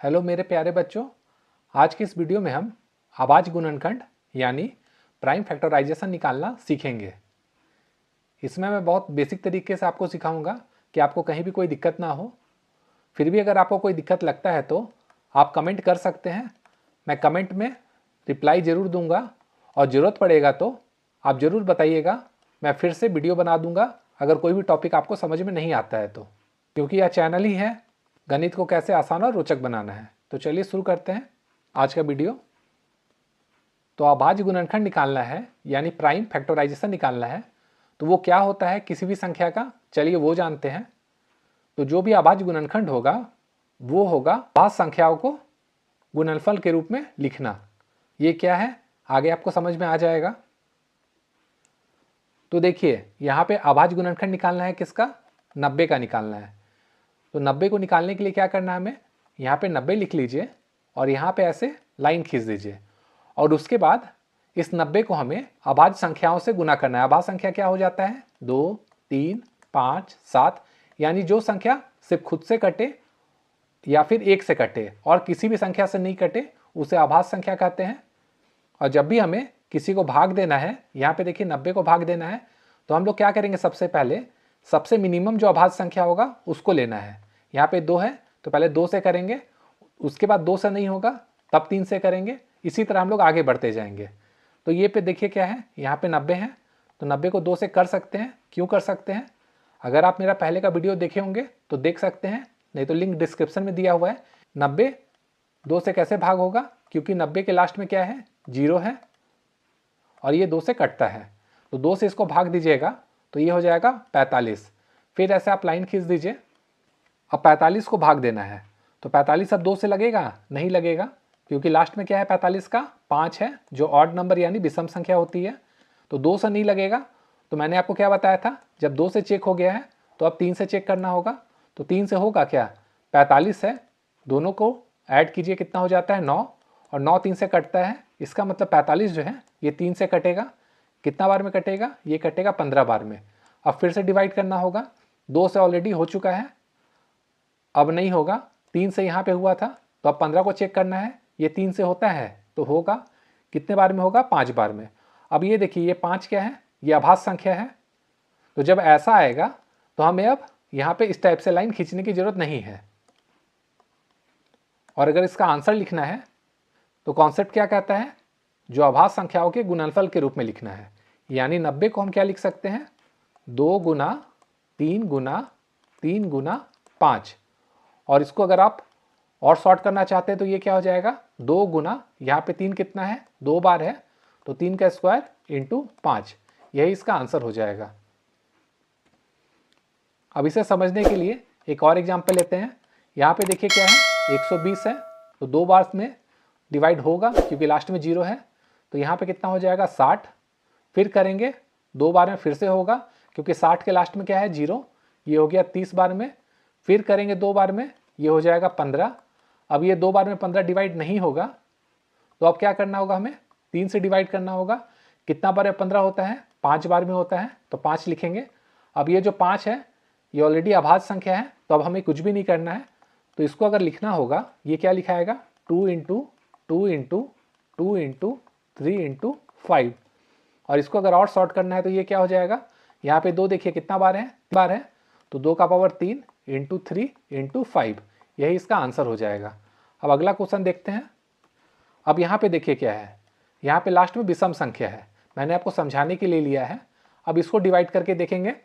Hello मेरे प्यारे बच्चों, आज की इस वीडियो में हम अभाज्य गुणनखंड यानी प्राइम फैक्टराइजेशन निकालना सीखेंगे। इसमें मैं बहुत बेसिक तरीके से आपको सिखाऊंगा कि आपको कहीं भी कोई दिक्कत ना हो। फिर भी अगर आपको कोई दिक्कत लगता है तो आप कमेंट कर सकते हैं, मैं कमेंट में रिप्लाई ज़रूर दूंगा और ज़रूरत पड़ेगा तो आप ज़रूर बताइएगा, मैं फिर से वीडियो बना दूंगा अगर कोई भी टॉपिक आपको समझ में नहीं आता है तो, क्योंकि यह चैनल ही है गणित को कैसे आसान और रोचक बनाना है। तो चलिए शुरू करते हैं आज का वीडियो। तो अभाज्य गुणनखंड निकालना है यानी प्राइम फैक्टराइजेशन निकालना है, तो वो क्या होता है किसी भी संख्या का, चलिए वो जानते हैं। तो जो भी अभाज्य गुणनखंड होगा वो होगा अभाज्य संख्याओं को गुणनफल के रूप में लिखना। ये क्या है आगे आपको समझ में आ जाएगा। तो देखिए यहाँ पे अभाज्य गुणनखंड निकालना है किसका, 90 का निकालना है। तो 90 को निकालने के लिए क्या करना है हमें, यहाँ पे 90 लिख लीजिए और यहाँ पे ऐसे लाइन खींच दीजिए और उसके बाद इस 90 को हमें अभाज्य संख्याओं से गुना करना है। अभाज्य संख्या क्या हो जाता है, 2, 3, 5, 7, यानी जो संख्या सिर्फ खुद से कटे या फिर एक से कटे और किसी भी संख्या से नहीं कटे उसे अभाज्य संख्या कहते हैं। और जब भी हमें किसी को भाग देना है, यहाँ पे देखिए 90 को भाग देना है, तो हम लोग क्या करेंगे, सबसे पहले सबसे मिनिमम जो अभाज्य संख्या होगा उसको लेना है। यहाँ पे 2 है तो पहले 2 से करेंगे, उसके बाद 2 से नहीं होगा तब 3 से करेंगे, इसी तरह हम लोग आगे बढ़ते जाएंगे। तो ये पे देखिए क्या है, यहाँ पे 90 है तो 90 को 2 से कर सकते हैं। क्यों कर सकते हैं, अगर आप मेरा पहले का वीडियो देखे होंगे तो देख सकते हैं, नहीं तो लिंक डिस्क्रिप्शन में दिया हुआ है। 90 2 से कैसे भाग होगा, क्योंकि 90 के लास्ट में क्या है, 0 है और ये 2 से कटता है, तो 2 से इसको भाग दीजिएगा तो ये हो जाएगा 45। फिर ऐसे आप लाइन खींच दीजिए। अब 45 को भाग देना है तो 45 अब 2 से लगेगा, नहीं लगेगा, क्योंकि लास्ट में क्या है 45 का 5 है जो ऑड नंबर यानी विषम संख्या होती है, तो 2 से नहीं लगेगा। तो मैंने आपको क्या बताया था, जब 2 से चेक हो गया है तो अब 3 से चेक करना होगा। तो 3 से होगा क्या, 45 है, दोनों को ऐड कीजिए कितना हो जाता है 9, और 9 3 से कटता है, इसका मतलब 45 जो है ये 3 से कटेगा। कितना बार में कटेगा, ये कटेगा 15 बार में। अब फिर से डिवाइड करना होगा, 2 से ऑलरेडी हो चुका है, अब नहीं होगा, 3 से यहाँ पे हुआ था तो अब 15 को चेक करना है, ये 3 से होता है तो होगा, कितने बार में होगा, 5 बार में। अब ये देखिए ये 5 क्या है, ये अभाज्य संख्या है, तो जब ऐसा आएगा तो हमें अब यहाँ पे इस टाइप से लाइन खींचने की जरूरत नहीं है। और अगर इसका आंसर लिखना है तो कॉन्सेप्ट क्या कहता है, जो अभाज्य संख्याओं के गुणनफल के रूप में लिखना है, यानी 90 को हम क्या लिख सकते हैं, 2 गुना 3 गुना 3 गुना 5, और इसको अगर आप और शॉर्ट करना चाहते हैं तो ये क्या हो जाएगा, 2 गुना, यहाँ पे 3 कितना है, 2 बार है, तो 3 का स्क्वायर इंटू 5, यही इसका आंसर हो जाएगा। अब इसे समझने के लिए एक और एग्जाम्पल लेते हैं। यहाँ पे देखिए क्या है, 120 है तो 2 बार में डिवाइड होगा क्योंकि लास्ट में 0 है, तो यहाँ पे कितना हो जाएगा 60। फिर करेंगे 2 बार में फिर से होगा क्योंकि 60 के लास्ट में क्या है 0, ये हो गया 30 बार में। फिर करेंगे 2 बार में, ये हो जाएगा 15। अब ये 2 बार में 15 डिवाइड नहीं होगा तो अब क्या करना होगा, हमें 3 से डिवाइड करना होगा। कितना बार में 15 होता है, 5 बार में होता है, तो 5 लिखेंगे। अब ये जो 5 है ये ऑलरेडी अभाज्य संख्या है तो अब हमें कुछ भी नहीं करना है, तो इसको अगर लिखना होगा, ये क्या लिखाएगा, 2 इंटू 2 इंटू 2 इंटू 3 इंटू 5, और इसको अगर और शॉर्ट करना है तो ये क्या हो जाएगा, यहाँ पे 2 देखिए कितना बार है, तो 2 का पावर 3 इंटू 3 इंटू 5, यही इसका आंसर हो जाएगा। अब अगला क्वेश्चन देखते हैं। अब यहाँ पे देखिए क्या है, यहाँ पे लास्ट में विषम संख्या है, मैंने आपको समझाने के लिए लिया है। अब इसको डिवाइड करके देखेंगे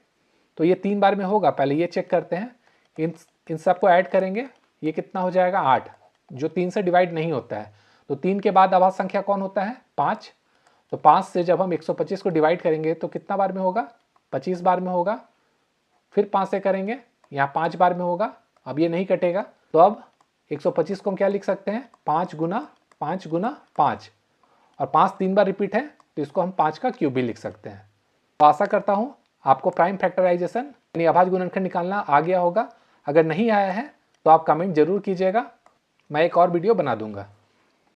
तो ये 3 बार में होगा, पहले ये चेक करते हैं, इन सबको ऐड करेंगे, ये कितना हो जाएगा 8, जो 3 से डिवाइड नहीं होता है। तो 3 के बाद अभाज्य संख्या कौन होता है, 5, तो 5 से जब हम 125 को डिवाइड करेंगे तो कितना बार में होगा, 25 बार में होगा। फिर 5 से करेंगे, यहाँ 5 बार में होगा, अब ये नहीं कटेगा, तो अब 125 को हम क्या लिख सकते हैं, 5 गुना 5 गुना 5, और 5 3 बार रिपीट है तो इसको हम 5 का क्यूब भी लिख सकते हैं। तो आशा करता हूँ आपको प्राइम फैक्टराइजेशन यानी अभाज्य गुणनखंड निकालना आ गया होगा। अगर नहीं आया है तो आप कमेंट जरूर कीजिएगा, मैं एक और वीडियो बना दूंगा।